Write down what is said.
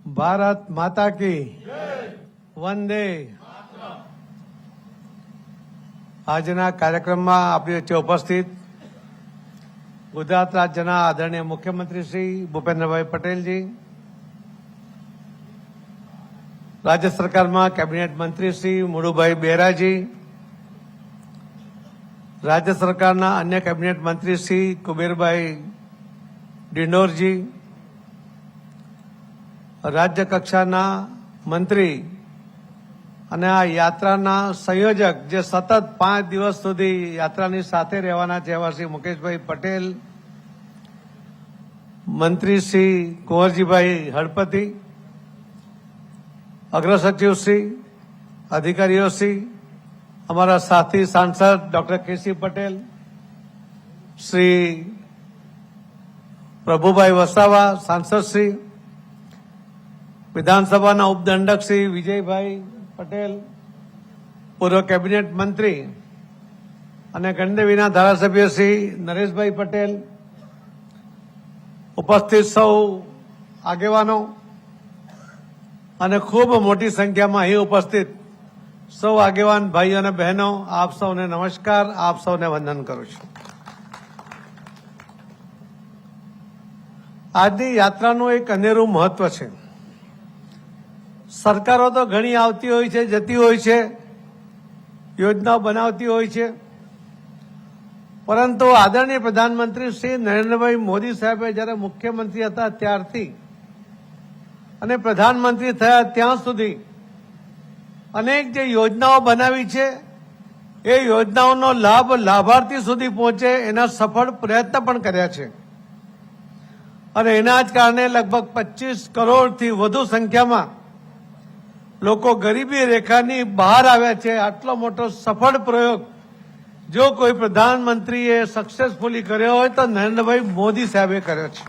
ભારત માતા કી વંદે. આજના કાર્યક્રમમાં આપણી વચ્ચે ઉપસ્થિત ગુજરાત રાજ્યના આદરણીય મુખ્યમંત્રી શ્રી ભૂપેન્દ્રભાઈ પટેલજી, રાજ્ય સરકારમાં કેબિનેટ મંત્રી શ્રી મુળુભાઈ બેરાજી, રાજ્ય સરકારના અન્ય કેબિનેટ મંત્રી શ્રી કુબેરભાઈ ડિંડોરજી, રાજ્ય કક્ષાના મંત્રી અને આ યાત્રાના સંયોજક જે સતત 5 દિવસ સુધી યાત્રાની સાથે રહેવાના છે એવા શ્રી મુકેશભાઈ પટેલ, મંત્રી શ્રી કુંવરજીભાઈ હળપતિ, અગ્રસચિવશ્રી, અધિકારીઓશ્રી, અમારા સાથી સાંસદ ડોક્ટર કેસી પટેલ, શ્રી પ્રભુભાઈ વસાવા સાંસદશ્રી, વિધાનસભાના ઉપદંડક શ્રી વિજયભાઈ પટેલ, પૂર્વ કેબિનેટ મંત્રી અને ગણદેવીના ધારાસભ્ય શ્રી નરેશભાઈ પટેલ, ઉપસ્થિત સૌ આગેવાનો અને ખૂબ મોટી સંખ્યામાં અહીં ઉપસ્થિત સૌ આગેવાન ભાઈઓ અને બહેનો, આપ સૌને નમસ્કાર, આપ સૌને વંદન કરું છું. આજની યાત્રાનું એક અનેરું મહત્વ છે. સરકારો તો ઘણી આવતી હોય છે, જતી હોય છે, યોજનાઓ બનાવતી હોય છે, પરંતુ આદરણીય પ્રધાનમંત્રી શ્રી નરેન્દ્રભાઈ મોદી સાહેબે જ્યારે મુખ્યમંત્રી હતા ત્યારથી અને પ્રધાનમંત્રી થયા ત્યાં સુધી અનેક જે યોજનાઓ બનાવી છે એ યોજનાઓનો લાભ લાભાર્થી સુધી પહોંચે એના સફળ પ્રયત્ન પણ કર્યા છે અને એના જ કારણે લગભગ 25 કરોડથી વધુ સંખ્યામાં લોકો ગરીબી રેખાની બહાર આવ્યા છે. આટલો મોટો સફળ પ્રયોગ જો કોઈ પ્રધાનમંત્રીએ સક્સેસફુલી કર્યો હોય તો નરેન્દ્રભાઈ મોદી સાહેબે કર્યો છે.